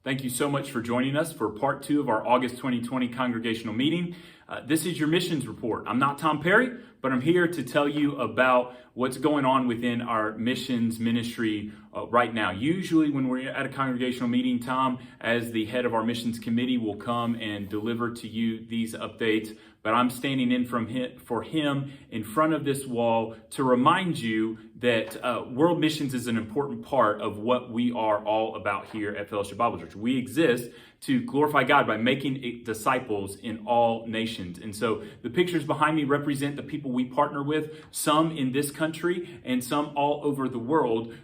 Thank you so much for joining us for part 2 of our August 2020 Congregational meeting. This is your missions report. I'm not Tom Perry, but I'm here to tell you about what's going on within our missions ministry right now. Usually when we're at a congregational meeting, Tom, as the head of our missions committee, will come and deliver to you these updates. But I'm standing in for him in front of this wall to remind you that world missions is an important part of what we are all about here at Fellowship Bible Church. We exist to glorify God by making disciples in all nations. And so the pictures behind me represent the people we partner with, some in this country and some all over the world,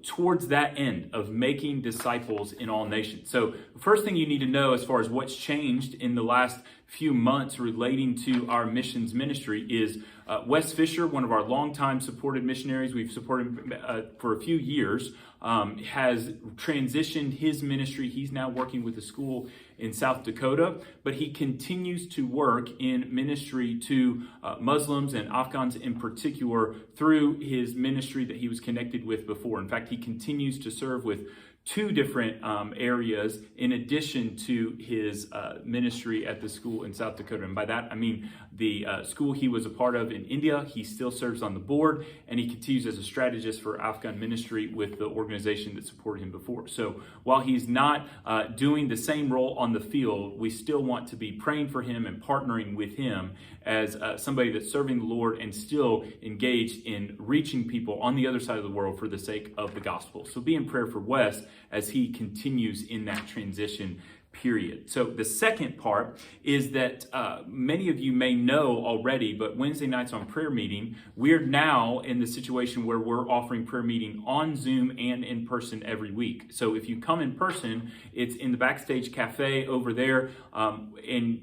towards that end of making disciples in all nations. So the first thing you need to know as far as what's changed in the last few months relating to our missions ministry is Wes Fisher, one of our longtime supported missionaries we've supported for a few years, has transitioned his ministry. He's now working with a school in South Dakota, but he continues to work in ministry to Muslims and Afghans in particular through his ministry that he was connected with before. In fact, he continues to serve with 2 different areas in addition to his ministry at the school in South Dakota. And by that, I mean the school he was a part of in India. He still serves on the board, and he continues as a strategist for Afghan ministry with the organization that supported him before. So while he's not doing the same role on the field, we still want to be praying for him and partnering with him as somebody that's serving the Lord and still engaged in reaching people on the other side of the world for the sake of the gospel. So be in prayer for Wes as he continues in that transition period. So the second part is that many of you may know already, but Wednesday nights on prayer meeting, we're now in the situation where we're offering prayer meeting on Zoom and in person every week. So if you come in person, it's in the Backstage Cafe over there. And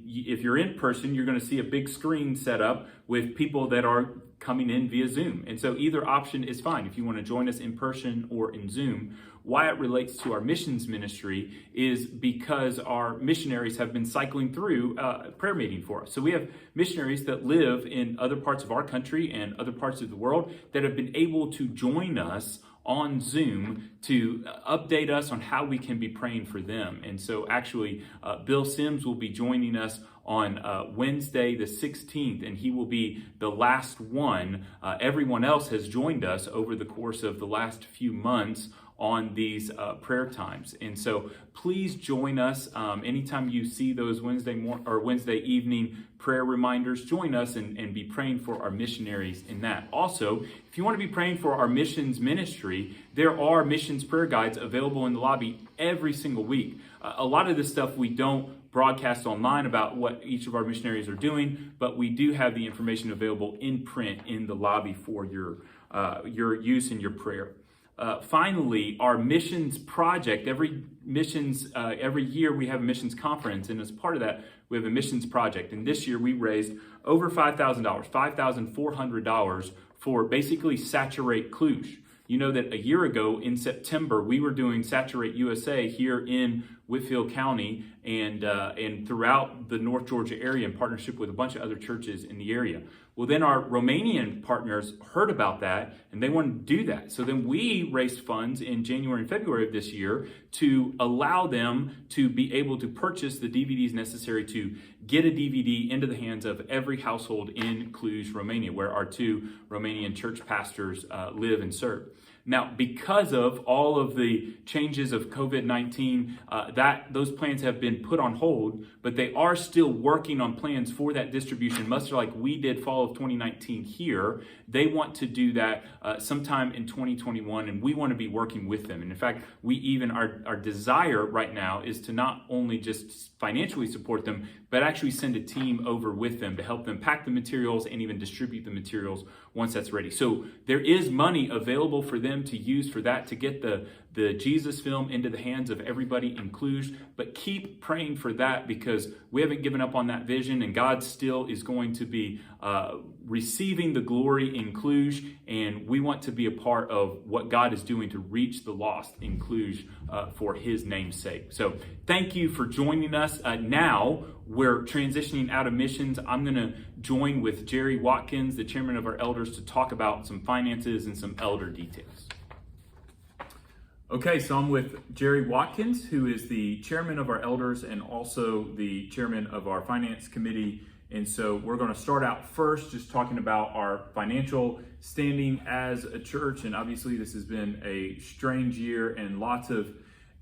if you're in person, you're going to see a big screen set up with people that are coming in via Zoom. And so either option is fine if you want to join us in person or in Zoom. Why it relates to our missions ministry is because our missionaries have been cycling through prayer meeting for us. So we have missionaries that live in other parts of our country and other parts of the world that have been able to join us on Zoom to update us on how we can be praying for them. And so actually, Bill Sims will be joining us on Wednesday the 16th, and he will be the last one. Everyone else has joined us over the course of the last few months on these prayer times. And so please join us anytime you see those Wednesday evening prayer reminders. Join us and be praying for our missionaries in that. Also, if you want to be praying for our missions ministry, there are missions prayer guides available in the lobby every single week. A lot of this stuff we don't broadcast online about what each of our missionaries are doing, but we do have the information available in print in the lobby for your use in your prayer. Finally, our missions project, every year we have a missions conference, and as part of that, we have a missions project. And this year we raised over $5,000, $5,400 for basically Saturate Cluj. You know that a year ago in September, we were doing Saturate USA here in Whitfield County and throughout the North Georgia area in partnership with a bunch of other churches in the area. Well, then our Romanian partners heard about that and they wanted to do that. So then we raised funds in January and February of this year to allow them to be able to purchase the DVDs necessary to get a DVD into the hands of every household in Cluj, Romania, where our 2 Romanian church pastors live and serve. Now, because of all of the changes of COVID-19, those plans have been put on hold, but they are still working on plans for that distribution, much like we did fall of 2019 here. They want to do that sometime in 2021, and we want to be working with them. And in fact, our desire right now is to not only just financially support them, but actually send a team over with them to help them pack the materials and even distribute the materials once that's ready. So there is money available for them to use for that, to get the Jesus film into the hands of everybody in Cluj. But keep praying for that, because we haven't given up on that vision, and God still is going to be receiving the glory in Cluj, and we want to be a part of what God is doing to reach the lost in Cluj for his name's sake. So thank you for joining us. Now we're transitioning out of missions. I'm going to join with Jerry Watkins, the chairman of our elders, to talk about some finances and some elder details. Okay, so I'm with Jerry Watkins, who is the chairman of our elders and also the chairman of our finance committee. And so we're going to start out first just talking about our financial standing as a church. And obviously this has been a strange year and lots of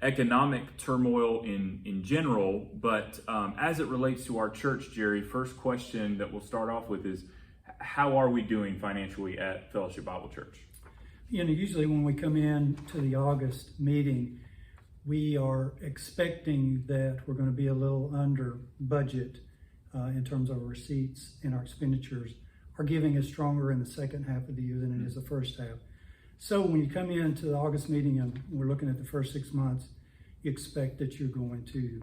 economic turmoil in general. But as it relates to our church, Jerry, first question that we'll start off with is, how are we doing financially at Fellowship Bible Church? Usually when we come in to the August meeting, we are expecting that we're going to be a little under budget in terms of our receipts, and our expenditures. Our giving is stronger in the second half of the year than it is the first half. So when you come into the August meeting and we're looking at the first 6 months, you expect that you're going to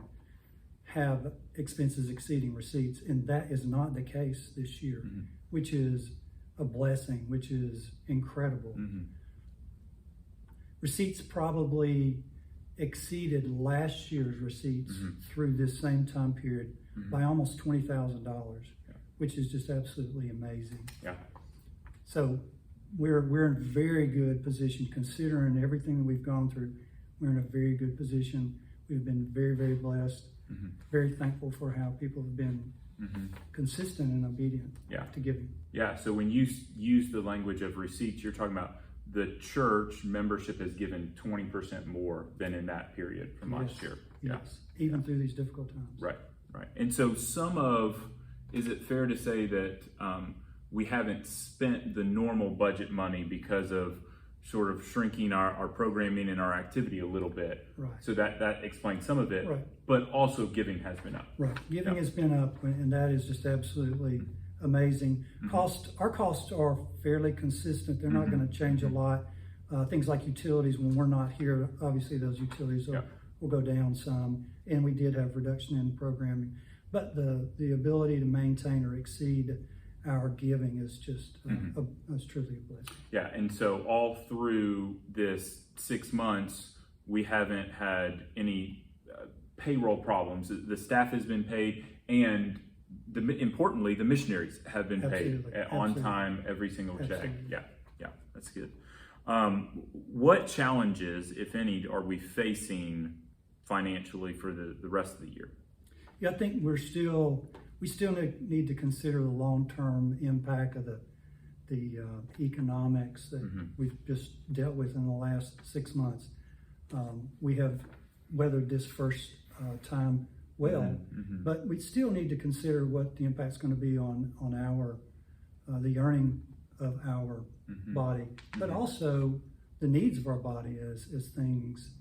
have expenses exceeding receipts, and that is not the case this year, which is a blessing, which is incredible. Receipts probably exceeded last year's receipts through this same time period by almost $20,000, which is just absolutely amazing. Yeah. So we're in very good position considering everything that we've gone through. We're in a very good position. We've been very, very blessed. Very thankful for how people have been consistent and obedient to giving. Yeah, so when you use the language of receipts, you're talking about the church membership has given 20% more than in that period from last year. Yes, even through these difficult times. Right. And so is it fair to say that we haven't spent the normal budget money because of sort of shrinking our programming and our activity a little bit? Right. So that explains some of it, right. But also giving has been up. Right, giving has been up, and that is just absolutely amazing. Our costs are fairly consistent. They're not going to change a lot. Things like utilities, when we're not here, obviously those utilities will go down some, and we did have reduction in programming. But the ability to maintain or exceed our giving is just is truly a blessing. Yeah, and so all through this 6 months, we haven't had any payroll problems. The staff has been paid, and importantly, the missionaries have been paid on time, every single check. Yeah, that's good. What challenges, if any, are we facing financially for the rest of the year? Yeah, I think we still need to consider the long-term impact of the economics that we've just dealt with in the last 6 months. We have weathered this first time well, but we still need to consider what the impact's going to be on our the earning of our body, but also the needs of our body as things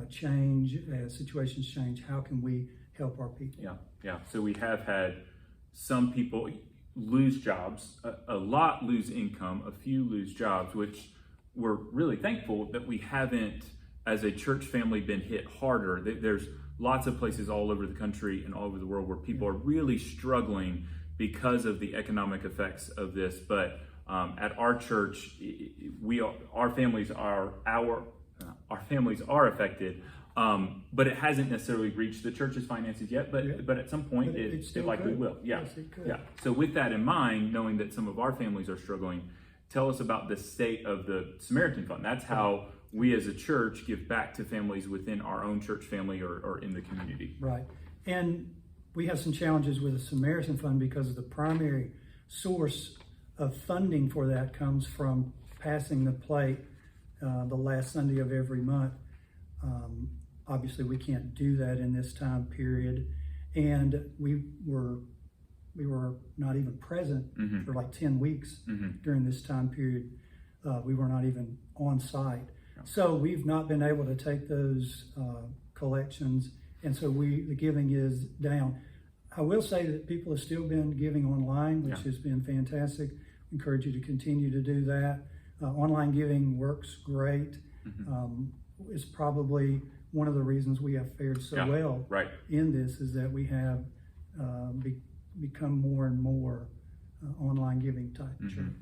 change, as situations change. How can we help our people? Yeah. So we have had some people lose jobs, a lot lose income, a few lose jobs, which we're really thankful that we haven't, as a church family, been hit harder. There's lots of places all over the country and all over the world where people are really struggling because of the economic effects of this. But at our church, our families are affected, but it hasn't necessarily reached the church's finances yet. But at some point, it likely will. Yes, it could. Yeah. So with that in mind, knowing that some of our families are struggling, tell us about the state of the Samaritan Fund. That's how we as a church give back to families within our own church family or in the community. Right. And we have some challenges with the Samaritan Fund because the primary source of funding for that comes from passing the plate the last Sunday of every month. Obviously, we can't do that in this time period, and we were not even present for like 10 weeks during this time period. We were not even on site. So we've not been able to take those collections, and so the giving is down. I will say that people have still been giving online, which has been fantastic. I encourage you to continue to do that. Online giving works great. It's probably one of the reasons we have fared so well in this, is that we have become more and more online giving type church.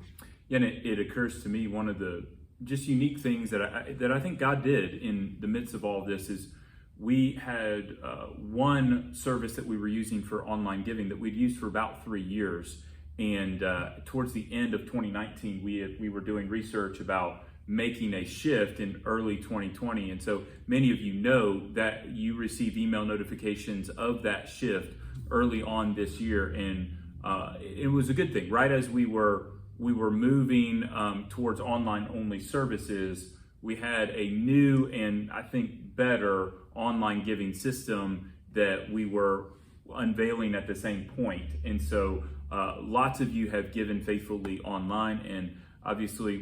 Yeah, and it occurs to me, one of the just unique things that I think God did in the midst of all of this is we had one service that we were using for online giving that we'd used for about 3 years. And towards the end of 2019, we were doing research about making a shift in early 2020. And so many of you know that you received email notifications of that shift early on this year. And it was a good thing. Right as we were moving towards online only services, we had a new and I think better online giving system that we were unveiling at the same point. And so lots of you have given faithfully online, and obviously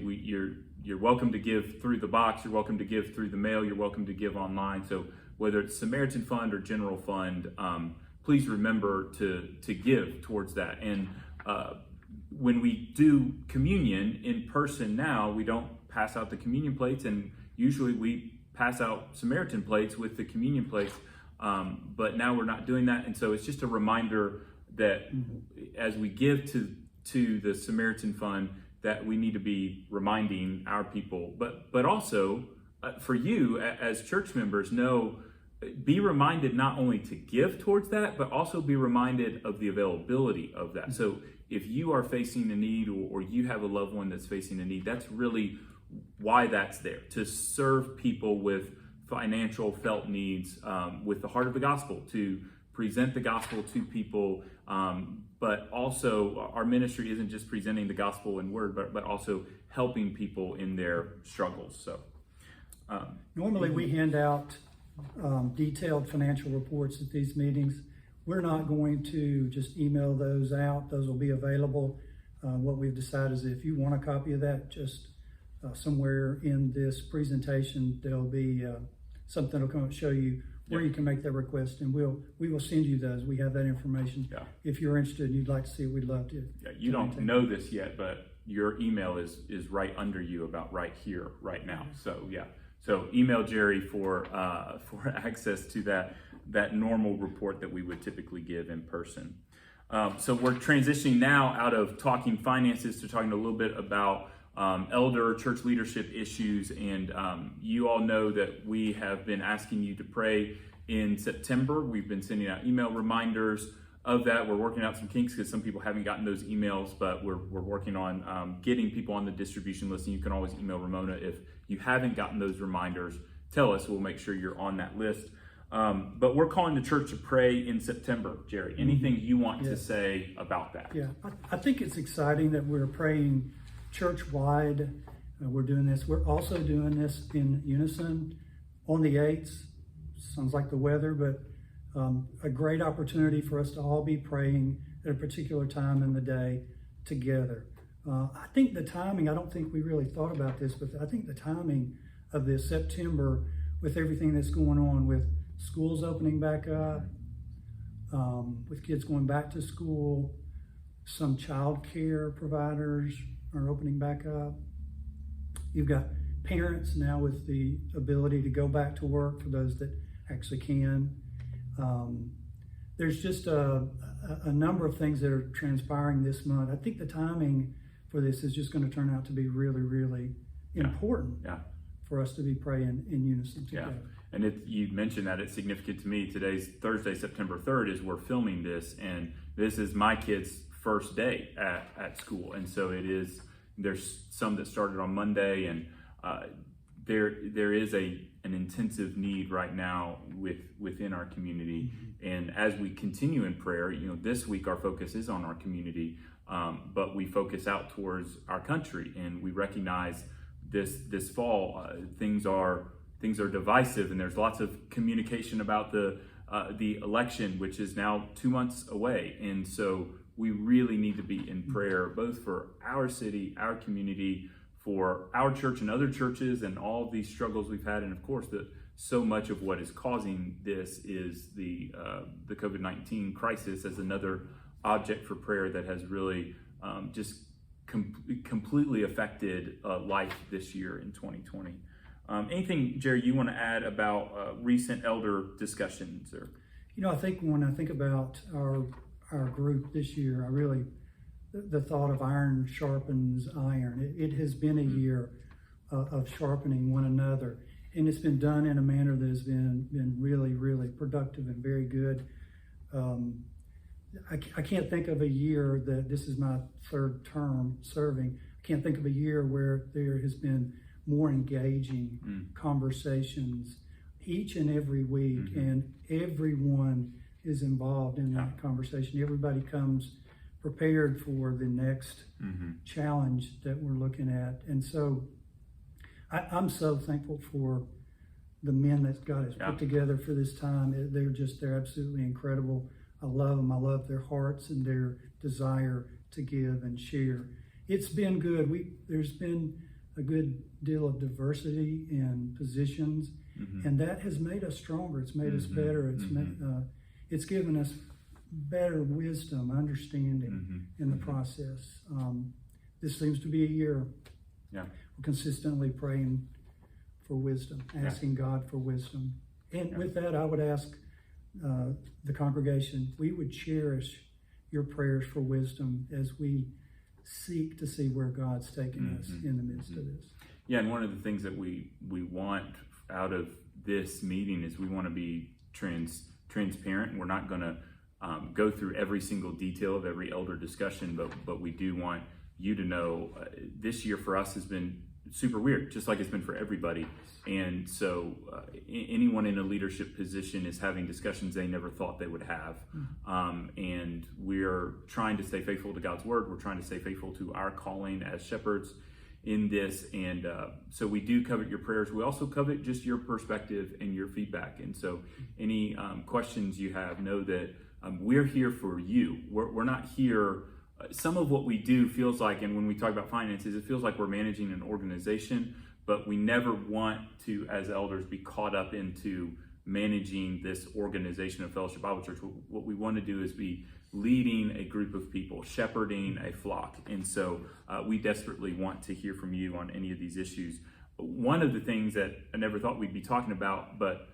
you're welcome to give through the box, you're welcome to give through the mail, you're welcome to give online. So whether it's Samaritan Fund or General Fund, please remember to give towards that. And when we do communion in person now, we don't pass out the communion plates, and usually we pass out Samaritan plates with the communion plates, but now we're not doing that. And so it's just a reminder that as we give to the Samaritan Fund, that we need to be reminding our people, but also for you as church members, be reminded not only to give towards that, but also be reminded of the availability of that. So if you are facing a need, or you have a loved one that's facing a need, that's really why that's there, to serve people with financial felt needs, with the heart of the gospel, to present the gospel to people. But also our ministry isn't just presenting the gospel in word, but also helping people in their struggles. So normally we hand out detailed financial reports at these meetings. We're not going to just email those out. Those will be available. What we've decided is if you want a copy of that, just somewhere in this presentation, there'll be something that'll come and show you where you can make that request, and we will send you those. We have that information. Yeah. If you're interested and you'd like to see it, we'd love to. Yeah, you don't know this yet, but your email is right under you, about right here, right now. So yeah. So email Jerry for access to that normal report that we would typically give in person. So we're transitioning now out of talking finances to talking a little bit about elder church leadership issues. And you all know that we have been asking you to pray in September. We've been sending out email reminders of that. We're working out some kinks because some people haven't gotten those emails, but we're working on getting people on the distribution list. And you can always email Ramona if you haven't gotten those reminders. Tell us, we'll make sure you're on that list. But we're calling the church to pray in September. Jerry, anything you want to say about that? Yeah, I think it's exciting that we're praying church-wide. We're doing this. We're also doing this in unison on the 8th. Sounds like the weather, but a great opportunity for us to all be praying at a particular time in the day together. I think the timing, I don't think we really thought about this, but I think the timing of this September, with everything that's going on with schools opening back up, with kids going back to school, some child care providers are opening back up. You've got parents now with the ability to go back to work for those that actually can. There's just a number of things that are transpiring this month. I think the timing for this is just going to turn out to be really, really important for us to be praying in unison together. Yeah. And you mentioned that it's significant to me. Today's Thursday, September 3rd, is we're filming this, and this is my kids' first day at school. And so there's some that started on Monday, and there is an intensive need right now within our community. And as we continue in prayer, this week our focus is on our community, but we focus out towards our country, and we recognize this fall things are divisive, and there's lots of communication about the election, which is now 2 months away. And so we really need to be in prayer, both for our city, our community, for our church and other churches, and all of these struggles we've had. And of course, so much of what is causing this is the COVID-19 crisis as another object for prayer that has really just completely affected life this year in 2020. Anything, Jerry, you want to add about recent elder discussions? Or I think when I think about our group this year, the thought of iron sharpens iron. It has been a year of sharpening one another, and it's been done in a manner that has been really, really productive and very good. I can't think of a year that, this is my third term serving, I can't think of a year where there has been more engaging conversations each and every week, and everyone is involved in that conversation. Everybody comes prepared for the next challenge that we're looking at. And so I'm so thankful for the men that God has put together for this time. They're absolutely incredible. I love them. I love their hearts and their desire to give and share. It's been good. There's been a good deal of diversity in positions, and that has made us stronger. It's made us better. It's given us better wisdom, understanding in the process. This seems to be a year we're consistently praying for wisdom, asking God for wisdom. And with that, I would ask the congregation, we would cherish your prayers for wisdom as we seek to see where God's taking us in the midst of this. Yeah, and one of the things that we want out of this meeting is we want to be transparent. We're not going to go through every single detail of every elder discussion, but we do want you to know this year for us has been super weird, just like it's been for everybody. And so anyone in a leadership position is having discussions they never thought they would have. And we're trying to stay faithful to God's word. We're trying to stay faithful to our calling as shepherds in this. And so we do covet your prayers. We also covet just your perspective and your feedback. And so any questions you have, know that we're here for you. We're not here. Some of what we do feels like, and when we talk about finances, it feels like we're managing an organization, but we never want to, as elders, be caught up into managing this organization of Fellowship Bible Church. What we want to do is be leading a group of people, shepherding a flock. And so we desperately want to hear from you on any of these issues. One of the things that I never thought we'd be talking about, but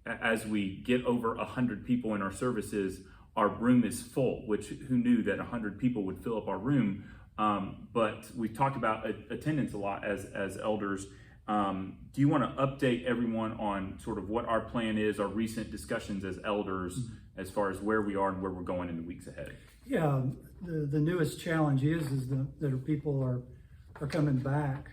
as we get over 100 people in our services, our room is full, which who knew that 100 people would fill up our room? But we've talked about attendance a lot as elders. Do you want to update everyone on sort of what our plan is, our recent discussions as elders, as far as where we are and where we're going in the weeks ahead? Yeah, the newest challenge is that people are coming back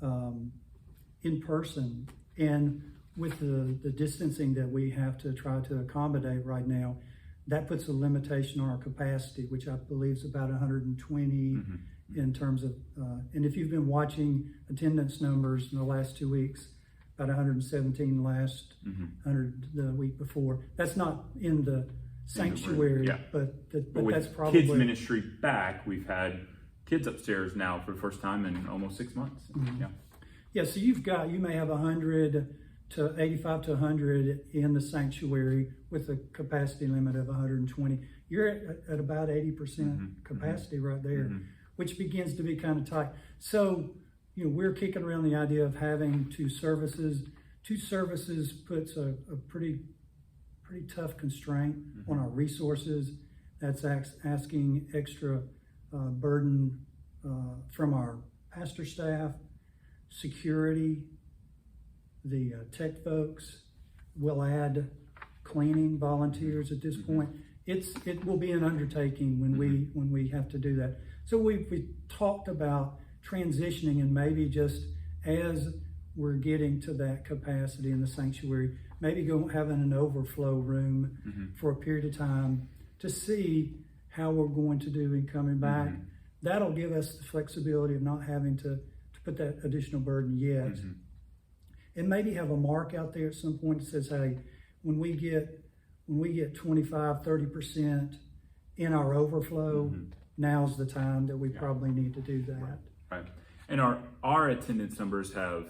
in person, and with the distancing that we have to try to accommodate right now, that puts a limitation on our capacity, which I believe is about 120 in terms of, and if you've been watching attendance numbers in the last 2 weeks, about 117 last, 100 the week before. That's not in the sanctuary, but with that's probably kids ministry back. We've had kids upstairs now for the first time in almost 6 months. Yeah, so you may have 100 to 85 to 100 in the sanctuary with a capacity limit of 120. You're at about 80% capacity right there, which begins to be kind of tight. So, we're kicking around the idea of having two services. Two services puts a pretty tough constraint on our resources. That's asking extra burden from our pastor staff, security, the tech folks. Will add cleaning volunteers at this point. It will be an undertaking when we have to do that. So we talked about transitioning, and maybe just as we're getting to that capacity in the sanctuary, maybe having an overflow room for a period of time to see how we're going to do in coming back. That'll give us the flexibility of not having to put that additional burden yet. And maybe have a mark out there at some point that says, hey, when we get 25, 30% in our overflow, now's the time that we probably need to do that. Right. And our attendance numbers have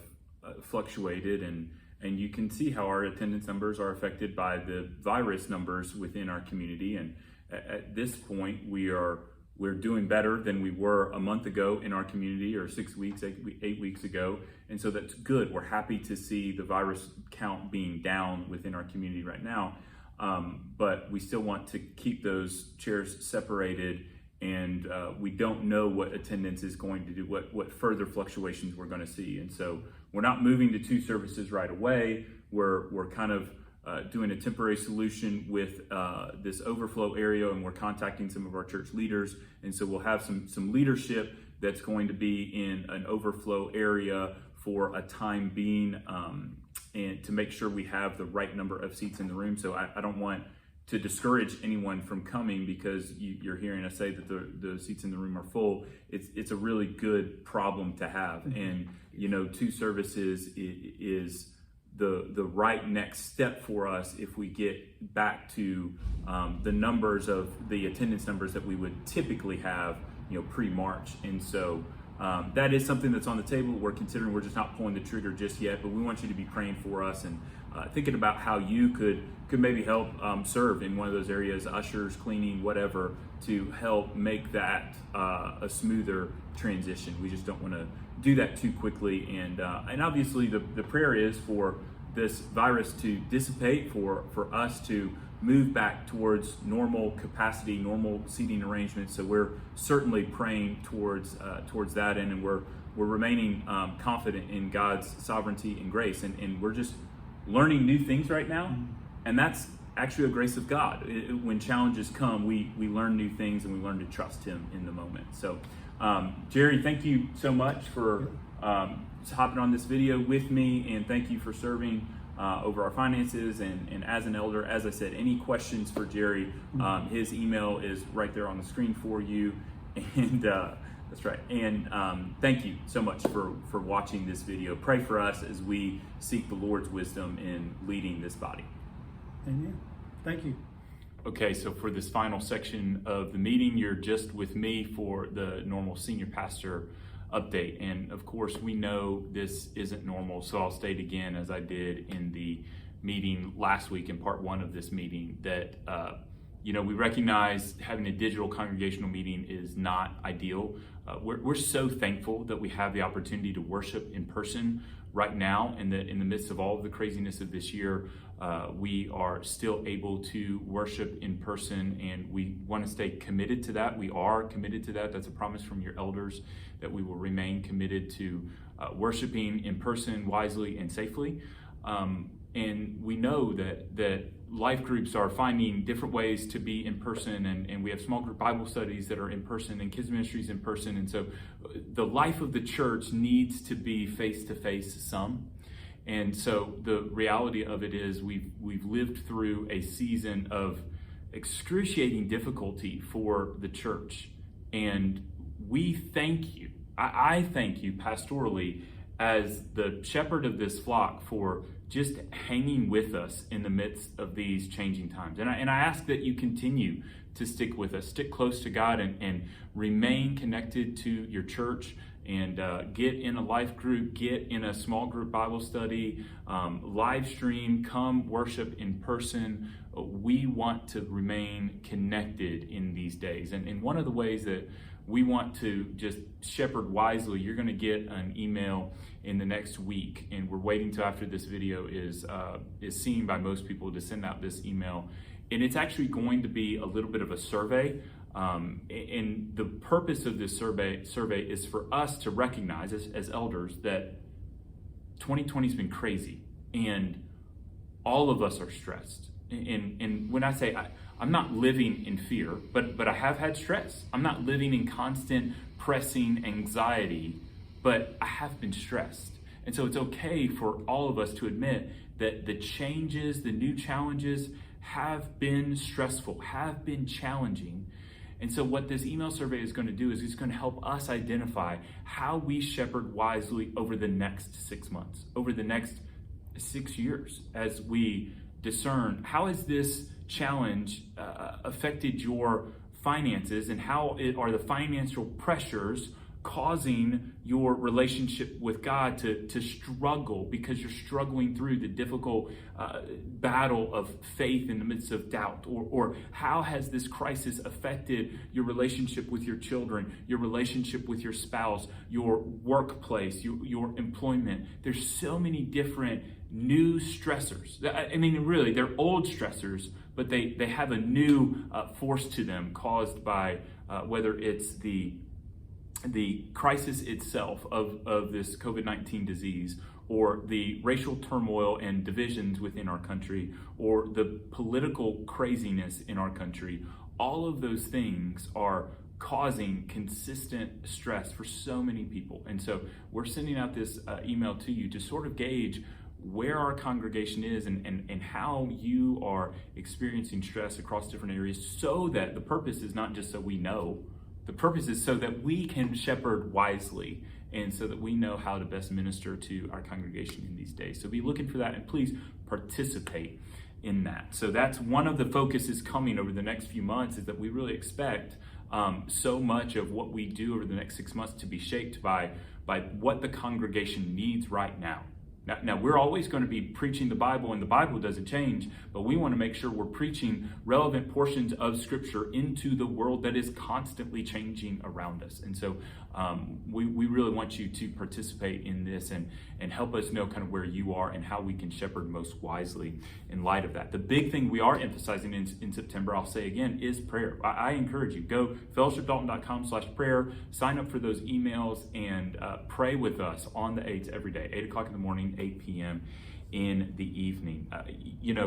fluctuated, and you can see how our attendance numbers are affected by the virus numbers within our community. And at this point, we're doing better than we were a month ago in our community, or 6 weeks, 8 weeks ago. And so that's good. We're happy to see the virus count being down within our community right now. But we still want to keep those chairs separated, and we don't know what attendance is going to do, what further fluctuations we're going to see. And so we're not moving to two services right away. We're kind of doing a temporary solution with this overflow area, and we're contacting some of our church leaders. And so we'll have some leadership that's going to be in an overflow area for a time being, and to make sure we have the right number of seats in the room. So I don't want to discourage anyone from coming because you're hearing us say that the seats in the room are full. It's a really good problem to have. And, 2 services is the right next step for us if we get back to the numbers of the attendance numbers that we would typically have, pre-March. And so that is something that's on the table. We're considering. We're just not pulling the trigger just yet, but we want you to be praying for us and thinking about how you could maybe help serve in one of those areas, ushers, cleaning, whatever, to help make that a smoother transition. We just don't want to do that too quickly. And obviously the prayer is for this virus to dissipate, for us to move back towards normal capacity, normal seating arrangements. So we're certainly praying towards that end, and we're remaining confident in God's sovereignty and grace. And we're just learning new things right now. And that's actually a grace of God. When challenges come, we learn new things and we learn to trust Him in the moment. So, Jerry, thank you so much for hopping on this video with me, and thank you for serving over our finances and as an elder. As I said, any questions for Jerry, his email is right there on the screen for you. And that's right. And thank you so much for watching this video. Pray for us as we seek the Lord's wisdom in leading this body. Amen. Thank you. Okay, so for this final section of the meeting, you're just with me for the normal senior pastor update. And of course, we know this isn't normal, so I'll state again, as I did in the meeting last week in part 1 of this meeting, that we recognize having a digital congregational meeting is not ideal. We're so thankful that we have the opportunity to worship in person right now, and that in the midst of all of the craziness of this year, we are still able to worship in person, and we want to stay committed to that. We are committed to that. That's a promise from your elders that we will remain committed to worshiping in person wisely and safely. And we know that life groups are finding different ways to be in person, and we have small group Bible studies that are in person and kids ministries in person. And so the life of the church needs to be face-to-face some. And so the reality of it is we've lived through a season of excruciating difficulty for the church. And we thank you. I thank you pastorally as the shepherd of this flock for just hanging with us in the midst of these changing times. And I ask that you continue to stick with us, stick close to God, and remain connected to your church, and get in a life group, get in a small group Bible study, live stream, come worship in person. We want to remain connected in these days. And one of the ways that we want to just shepherd wisely, you're going to get an email in the next week, and we're waiting till after this video is seen by most people to send out this email. And it's actually going to be a little bit of a survey. And the purpose of this survey is for us to recognize as elders that 2020 has been crazy, and all of us are stressed. And when I say I'm not living in fear, but I have had stress. I'm not living in constant pressing anxiety, but I have been stressed. And so it's okay for all of us to admit that the changes, the new challenges have been stressful, have been challenging. And so what this email survey is going to do is it's going to help us identify how we shepherd wisely over the next 6 months, over the next 6 years, as we discern how has this challenge affected your finances, and how are the financial pressures causing your relationship with God to struggle, because you're struggling through the difficult battle of faith in the midst of doubt, or how has this crisis affected your relationship with your children, your relationship with your spouse, your workplace, your employment. There's so many different new stressors. I mean, really, they're old stressors, but they have a new force to them caused by whether it's the crisis itself of this COVID-19 disease, or the racial turmoil and divisions within our country, or the political craziness in our country. All of those things are causing consistent stress for so many people. And so we're sending out this email to you to sort of gauge where our congregation is and how you are experiencing stress across different areas, so that the purpose is not just so we know, the purpose is so that we can shepherd wisely, and so that we know how to best minister to our congregation in these days. So be looking for that, and please participate in that. So that's one of the focuses coming over the next few months, is that we really expect so much of what we do over the next 6 months to be shaped by what the congregation needs right now. Now, we're always going to be preaching the Bible, and the Bible doesn't change, but we want to make sure we're preaching relevant portions of Scripture into the world that is constantly changing around us. And so we really want you to participate in this and help us know kind of where you are and how we can shepherd most wisely in light of that. The big thing we are emphasizing in September, I'll say again, is prayer. I encourage you, go fellowshipdalton.com/prayer, sign up for those emails, and pray with us on the 8th every day, 8 o'clock in the morning, 8 p.m. in the evening.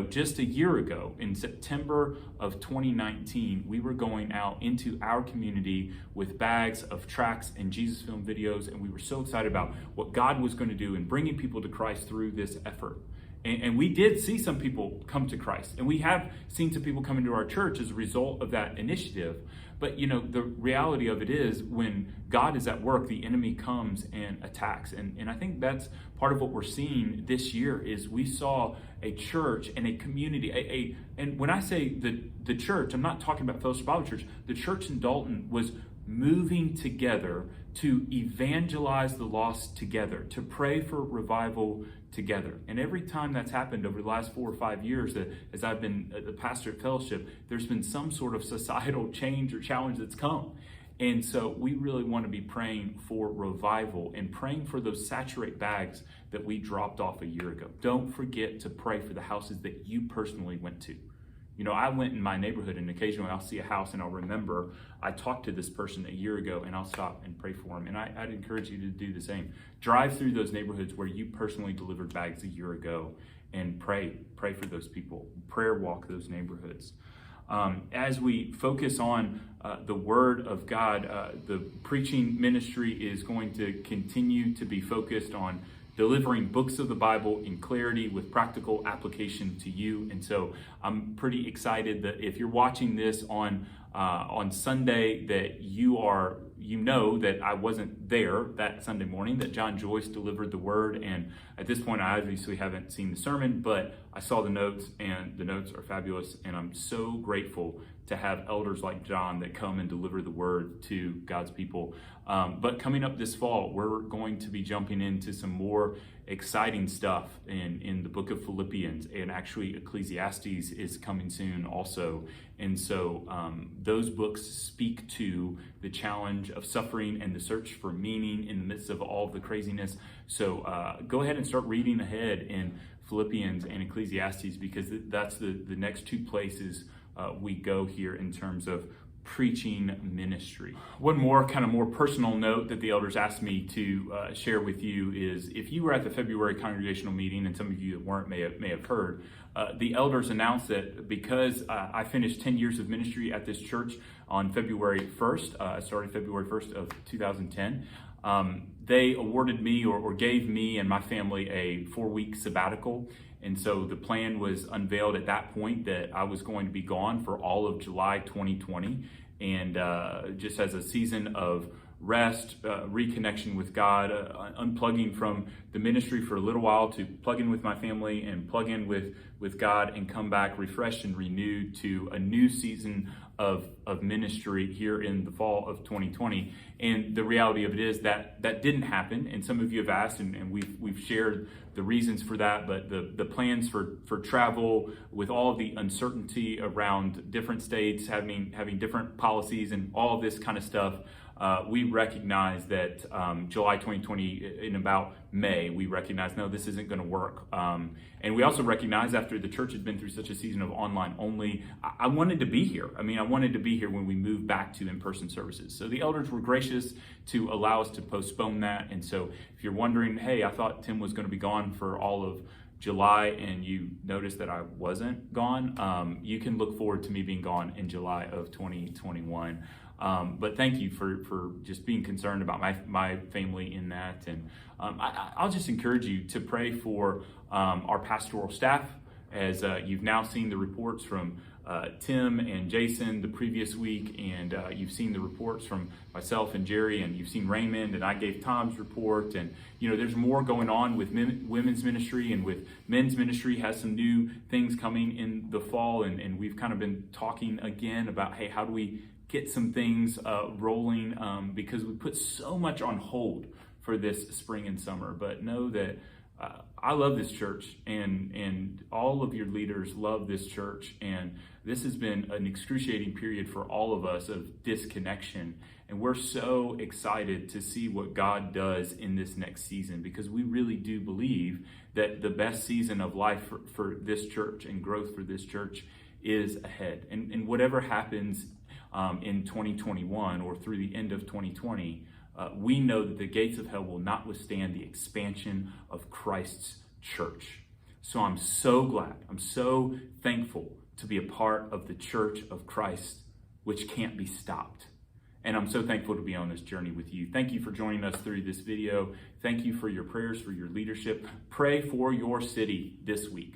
Just a year ago, in September of 2019, we were going out into our community with bags of tracts and Jesus film videos, and we were so excited about what God was going to do in bringing people to Christ through this effort. And we did see some people come to Christ, and we have seen some people come into our church as a result of that initiative. But the reality of it is, when God is at work, the enemy comes and attacks. And I think that's part of what we're seeing this year. Is we saw a church and a community, and when I say the church, I'm not talking about Fellowship Bible Church. The church in Dalton was moving together to evangelize the lost together, to pray for revival together. And every time that's happened over the last 4 or 5 years, as I've been the pastor at Fellowship, there's been some sort of societal change or challenge that's come. And so we really want to be praying for revival and praying for those saturate bags that we dropped off a year ago. Don't forget to pray for the houses that you personally went to. I went in my neighborhood, and occasionally I'll see a house and I'll remember I talked to this person a year ago, and I'll stop and pray for them. And I'd encourage you to do the same. Drive through those neighborhoods where you personally delivered bags a year ago and pray for those people. Prayer walk those neighborhoods. As we focus on the Word of God, the preaching ministry is going to continue to be focused on delivering books of the Bible in clarity with practical application to you. And so I'm pretty excited that if you're watching this on Sunday, that you know that I wasn't there that Sunday morning, that John Joyce delivered the word. And at this point, I obviously haven't seen the sermon, but I saw the notes, and the notes are fabulous. And I'm so grateful to have elders like John that come and deliver the word to God's people. But coming up this fall, we're going to be jumping into some more exciting stuff in the book of Philippians, and actually Ecclesiastes is coming soon also. And so those books speak to the challenge of suffering and the search for meaning in the midst of all of the craziness. So go ahead and start reading ahead in Philippians and Ecclesiastes, because that's the next two places we go here in terms of preaching ministry. One more personal note that the elders asked me to share with you is, if you were at the February congregational meeting, and some of you that weren't may have heard, the elders announced that because I finished 10 years of ministry at this church on February 1st, I started February 1st of 2010, they awarded me or gave me and my family a 4-week sabbatical. And so the plan was unveiled at that point that I was going to be gone for all of July 2020. And just as a season of rest, reconnection with God, unplugging from the ministry for a little while to plug in with my family and plug in with God, and come back refreshed and renewed to a new season of ministry here in the fall of 2020. And the reality of it is that didn't happen. And some of you have asked, and we've shared the reasons for that, but the plans for travel, with all of the uncertainty around different states having different policies and all of this kind of stuff, we recognize that July 2020, in about May, we recognize, no, this isn't going to work. And we also recognize, after the church had been through such a season of online only, I wanted to be here. I wanted to be here when we moved back to in-person services. So the elders were gracious to allow us to postpone that. And so if you're wondering, hey, I thought Tim was going to be gone for all of July, and you noticed that I wasn't gone, you can look forward to me being gone in July of 2021. But thank you for just being concerned about my family in that. And I'll just encourage you to pray for our pastoral staff, as you've now seen the reports from Tim and Jason the previous week, and you've seen the reports from myself and Jerry, and you've seen Raymond, and I gave Tom's report. And there's more going on with women's ministry, and with men's ministry has some new things coming in the fall, and we've kind of been talking again about, hey, how do we get some things rolling, because we put so much on hold for this spring and summer. But know that I love this church, and all of your leaders love this church, and this has been an excruciating period for all of us of disconnection, and we're so excited to see what God does in this next season, because we really do believe that the best season of life for this church and growth for this church is ahead. And whatever happens in 2021 or through the end of 2020, we know that the gates of hell will not withstand the expansion of Christ's church. So I'm so glad, I'm so thankful to be a part of the church of Christ, which can't be stopped. And I'm so thankful to be on this journey with you. Thank you for joining us through this video. Thank you for your prayers, for your leadership. Pray for your city this week.